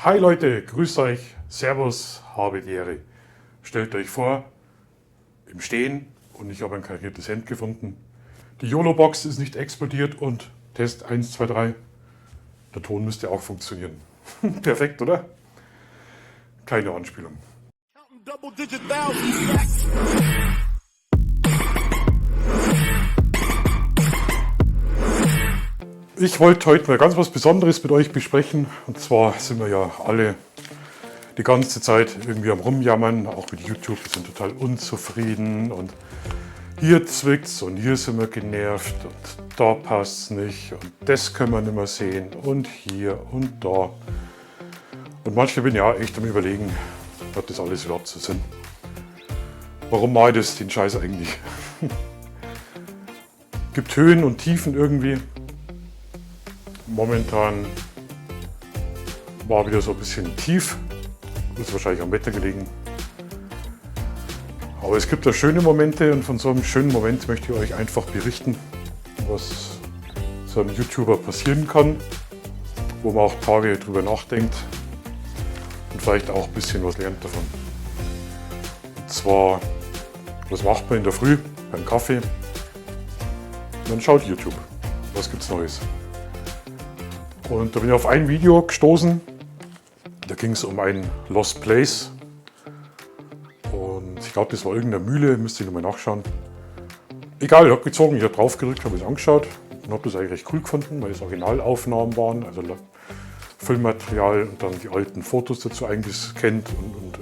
Hi Leute, grüßt euch, Servus, habe die Ehre. Stellt euch vor, im Stehen und ich habe ein kariertes Hemd gefunden. Die YOLO-Box ist nicht explodiert und Test 1, 2, 3. Der Ton müsste auch funktionieren. Perfekt, oder? Kleine Anspielung. Ich wollte heute mal ganz was Besonderes mit euch besprechen. Und zwar sind wir ja alle die ganze Zeit irgendwie am Rumjammern, auch mit YouTube. Wir sind total unzufrieden und hier zwickt's und hier sind wir genervt und da passt's nicht und das können wir nicht mehr sehen und hier und da. Und manchmal bin ich ja echt am Überlegen, hat das alles überhaupt so Sinn? Warum mache ich das, den Scheiß eigentlich? Gibt Höhen und Tiefen irgendwie. Momentan war wieder so ein bisschen tief, ist wahrscheinlich am Wetter gelegen. Aber es gibt da schöne Momente und von so einem schönen Moment möchte ich euch einfach berichten, was so einem YouTuber passieren kann, wo man auch Tage drüber nachdenkt und vielleicht auch ein bisschen was lernt davon. Und zwar, was macht man in der Früh beim Kaffee? Man schaut YouTube. Was gibt's Neues? Und da bin ich auf ein Video gestoßen, da ging es um ein Lost Place. Und ich glaube, das war irgendeine Mühle, müsste ich nochmal nachschauen. Egal, ich habe gezogen, ich habe drauf gedrückt, habe es angeschaut und habe das eigentlich recht cool gefunden, weil es Originalaufnahmen waren, also Filmmaterial und dann die alten Fotos dazu eingescannt und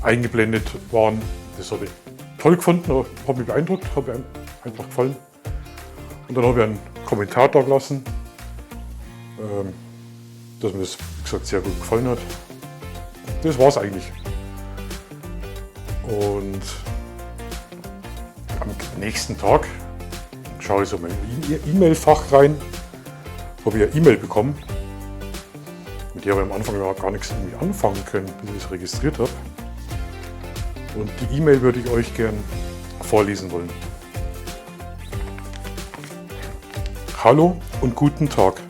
eingeblendet waren. Das habe ich toll gefunden, hat mich beeindruckt, hat mir einfach gefallen. Und dann habe ich einen Kommentar da gelassen, dass mir das, wie gesagt, sehr gut gefallen hat. Das war es eigentlich. Und am nächsten Tag schaue ich so mein E-Mail-Fach rein, habe ich eine E-Mail bekommen, mit der habe ich am Anfang überhaupt gar nichts irgendwie anfangen können, bis ich es registriert habe. Und die E-Mail würde ich euch gern vorlesen wollen. Hallo und guten Tag.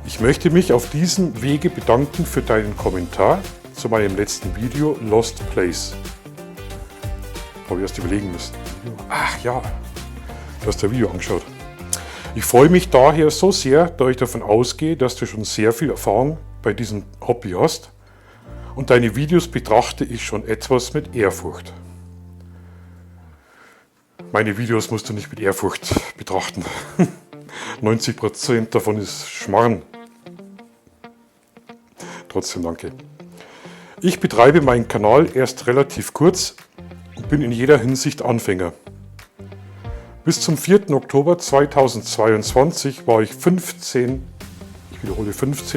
Ich möchte mich auf diesem Wege bedanken für deinen Kommentar zu meinem letzten Video Lost Place. Habe ich erst überlegen müssen. Ach ja, du hast das Video angeschaut. Ich freue mich daher so sehr, da ich davon ausgehe, dass du schon sehr viel Erfahrung bei diesem Hobby hast und deine Videos betrachte ich schon etwas mit Ehrfurcht. Meine Videos musst du nicht mit Ehrfurcht betrachten. 90% davon ist Schmarrn. Trotzdem danke. Ich betreibe meinen Kanal erst relativ kurz und bin in jeder Hinsicht Anfänger. Bis zum 4. Oktober 2022 war ich 15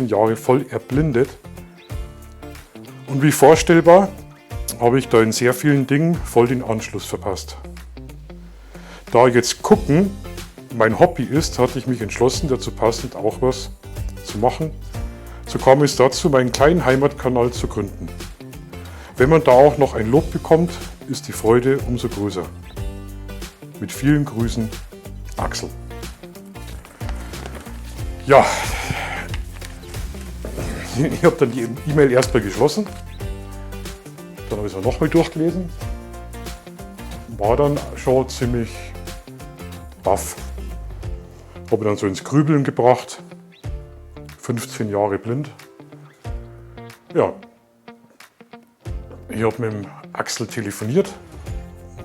Jahre voll erblindet. Und wie vorstellbar, habe ich da in sehr vielen Dingen voll den Anschluss verpasst. Da jetzt Gucken mein Hobby ist, hatte ich mich entschlossen, dazu passend auch was zu machen. So kam es dazu, meinen kleinen Heimatkanal zu gründen. Wenn man da auch noch ein Lob bekommt, ist die Freude umso größer. Mit vielen Grüßen, Axel. Ja, ich habe dann die E-Mail erstmal geschlossen. Dann habe ich es nochmal durchgelesen. War dann schon ziemlich baff. Habe dann so ins Grübeln gebracht. 15 Jahre blind. Ja, ich habe mit dem Axel telefoniert.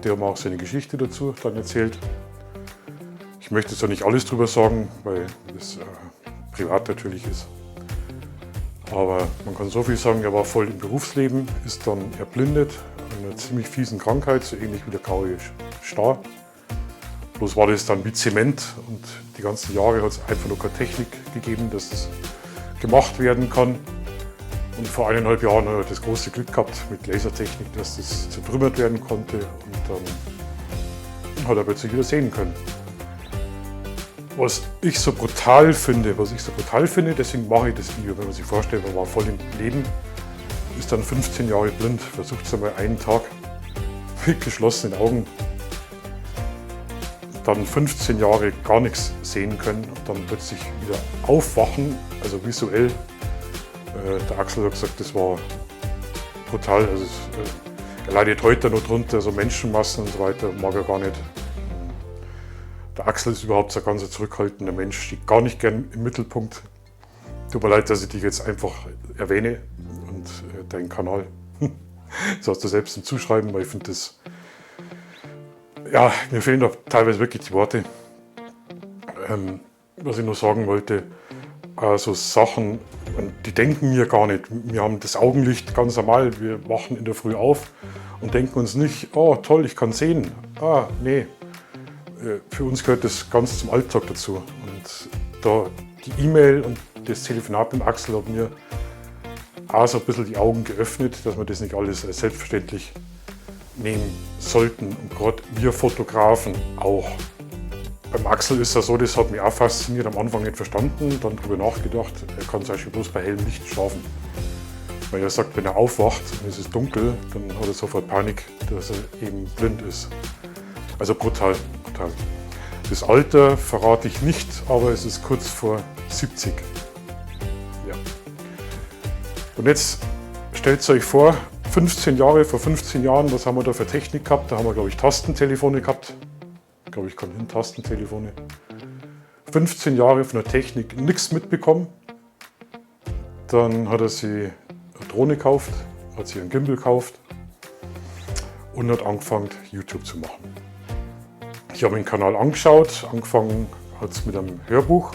Der hat mir auch seine Geschichte dazu dann erzählt. Ich möchte jetzt ja nicht alles drüber sagen, weil das privat natürlich ist. Aber man kann so viel sagen, er war voll im Berufsleben, ist dann erblindet an einer ziemlich fiesen Krankheit, so ähnlich wie der Kaue Star. Bloß war das dann wie Zement und die ganzen Jahre hat es einfach nur keine Technik gegeben, dass das gemacht werden kann. Und vor 1,5 Jahren hat er das große Glück gehabt mit Lasertechnik, dass das zertrümmert werden konnte und dann hat er plötzlich wieder sehen können. Was ich so brutal finde, deswegen mache ich das Video, wenn man sich vorstellt, man war voll im Leben, ist dann 15 Jahre blind, versucht es einmal einen Tag mit geschlossenen Augen, dann 15 Jahre gar nichts sehen können und dann plötzlich wieder aufwachen, also visuell Der Axel hat gesagt, das war brutal. Also er leidet heute noch drunter, so Menschenmassen und so weiter, mag er gar nicht. Der Axel ist überhaupt so ein ganz zurückhaltender Mensch, steht gar nicht gern im Mittelpunkt. Tut mir leid, dass ich dich jetzt einfach erwähne und deinen Kanal. Das hast du selbst im Zuschreiben, weil ich finde das, ja, mir fehlen doch teilweise wirklich die Worte. Was ich noch sagen wollte, also Sachen, die denken wir gar nicht. Wir haben das Augenlicht ganz normal, wir wachen in der Früh auf und denken uns nicht, oh toll, ich kann sehen. Nee, für uns gehört das ganz zum Alltag dazu. Und da die E-Mail und das Telefonat mit dem Axel hat mir auch so ein bisschen die Augen geöffnet, dass wir das nicht alles als selbstverständlich nehmen sollten. Und gerade wir Fotografen auch. Beim Axel ist das so, das hat mich auch fasziniert, am Anfang nicht verstanden, dann darüber nachgedacht, er kann zum Beispiel bloß bei hellem Licht schlafen. Weil er sagt, wenn er aufwacht und es ist dunkel, dann hat er sofort Panik, dass er eben blind ist. Also brutal, brutal. Das Alter verrate ich nicht, aber es ist kurz vor 70. Ja. Und jetzt stellt euch vor, 15 Jahre, vor 15 Jahren, was haben wir da für Technik gehabt? Da haben wir, glaube ich, Tastentelefone gehabt. Ich glaube, ich kann hin, Tastentelefone. 15 Jahre von der Technik nichts mitbekommen. Dann hat er sich eine Drohne gekauft, hat sich einen Gimbal gekauft und hat angefangen, YouTube zu machen. Ich habe den Kanal angeschaut, angefangen hat es mit einem Hörbuch.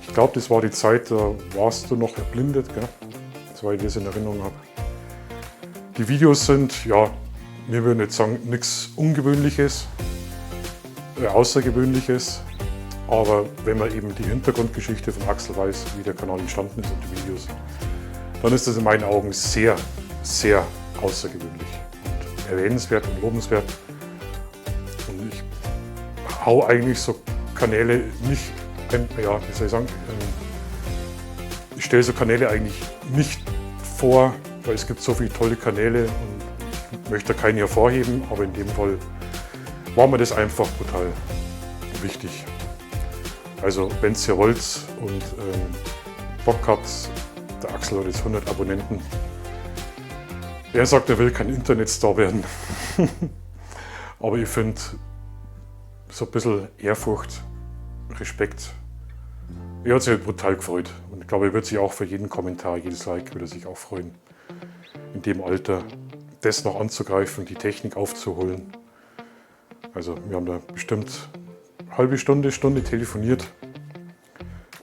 Ich glaube, das war die Zeit, da warst du noch erblindet, gell? Soweit ich das in Erinnerung habe. Die Videos sind, ja, wir würden jetzt sagen, nichts Ungewöhnliches, Außergewöhnliches. Aber wenn man eben die Hintergrundgeschichte von Axel weiß, wie der Kanal entstanden ist und die Videos, dann ist das in meinen Augen sehr, sehr außergewöhnlich und erwähnenswert und lobenswert. Und ich hau eigentlich so Kanäle nicht, ja, wie soll ich sagen, ich stelle so Kanäle eigentlich nicht vor, weil es gibt so viele tolle Kanäle und ich möchte keinen hervorheben, aber in dem Fall war mir das einfach brutal wichtig. Also wenn ihr wollt und Bock habt, der Axel hat jetzt 100 Abonnenten. Er sagt, er will kein Internetstar werden. Aber ich finde so ein bisschen Ehrfurcht, Respekt. Er hat sich brutal gefreut und ich glaube, er wird sich auch für jeden Kommentar, jedes Like würde er sich auch freuen. In dem Alter das noch anzugreifen, die Technik aufzuholen. Also wir haben da bestimmt eine halbe Stunde telefoniert.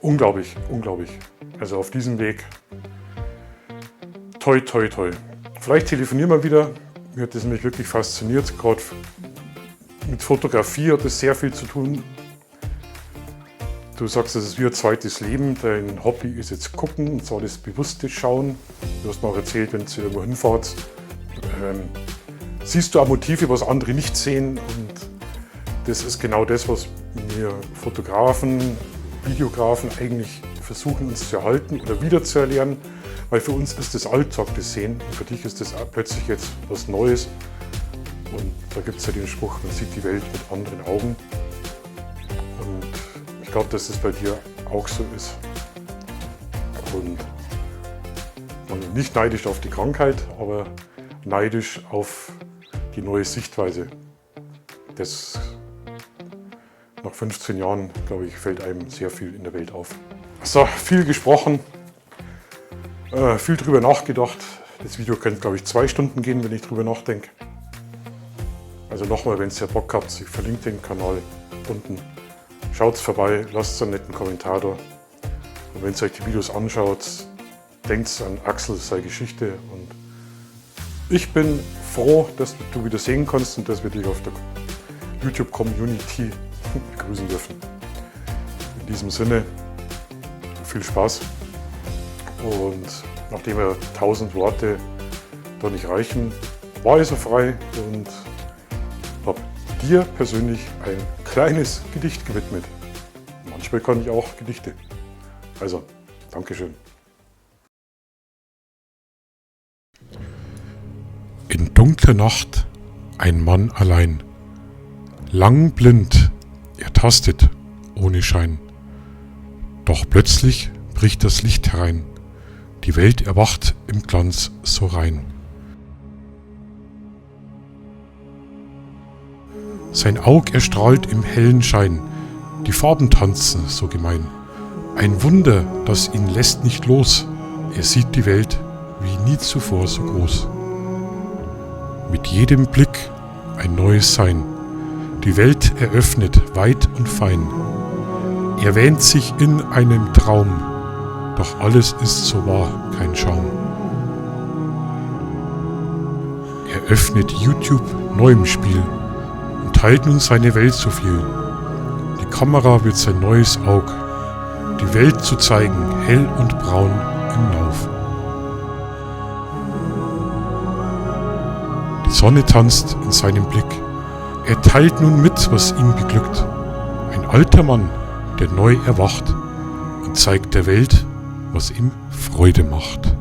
Unglaublich, unglaublich. Also auf diesem Weg toi, toi, toi. Vielleicht telefonieren wir wieder. Mir hat das nämlich wirklich fasziniert. Gerade mit Fotografie hat das sehr viel zu tun. Du sagst, das ist wie ein zweites Leben. Dein Hobby ist jetzt gucken, und zwar das bewusste Schauen. Du hast mir auch erzählt, wenn du irgendwo hinfährst, siehst du auch Motive, was andere nicht sehen. Und das ist genau das, was wir Fotografen, Videografen eigentlich versuchen uns zu erhalten oder wiederzuerlernen. Weil für uns ist das Alltag, das Sehen. Und für dich ist das plötzlich jetzt was Neues. Und da gibt es ja den Spruch, man sieht die Welt mit anderen Augen. Und ich glaube, dass das bei dir auch so ist. Und man ist nicht neidisch auf die Krankheit, aber neidisch auf die neue Sichtweise. Das nach 15 Jahren, glaube ich, fällt einem sehr viel in der Welt auf. So, viel gesprochen, viel drüber nachgedacht. Das Video könnte, glaube ich, 2 Stunden gehen, wenn ich drüber nachdenke. Also nochmal, wenn ihr Bock habt, ich verlinke den Kanal unten. Schaut vorbei, lasst einen netten Kommentar da. Und wenn ihr euch die Videos anschaut, denkt an Axel, seine Geschichte. Und ich bin froh, dass du wieder sehen kannst und dass wir dich auf der YouTube-Community begrüßen dürfen. In diesem Sinne, viel Spaß. Und nachdem wir 1000 Worte da nicht reichen, war ich so frei und habe dir persönlich ein kleines Gedicht gewidmet. Manchmal kann ich auch Gedichte. Also, Dankeschön. In dunkler Nacht ein Mann allein, lang blind, er tastet ohne Schein. Doch plötzlich bricht das Licht herein, Die Welt erwacht im Glanz so rein. Sein Aug erstrahlt im hellen Schein, die Farben tanzen so gemein. Ein Wunder, das ihn lässt nicht los, er sieht die Welt wie nie zuvor so groß. Mit jedem Blick ein neues Sein, die Welt eröffnet weit und fein. Er wähnt sich in einem Traum, doch alles ist so wahr, kein Schaum. Er öffnet YouTube neuem Spiel und teilt nun seine Welt so viel. Die Kamera wird sein neues Aug, die Welt zu zeigen, hell und braun im Lauf. Die Sonne tanzt in seinem Blick, er teilt nun mit, was ihn beglückt. Ein alter Mann, der neu erwacht und zeigt der Welt, was ihm Freude macht.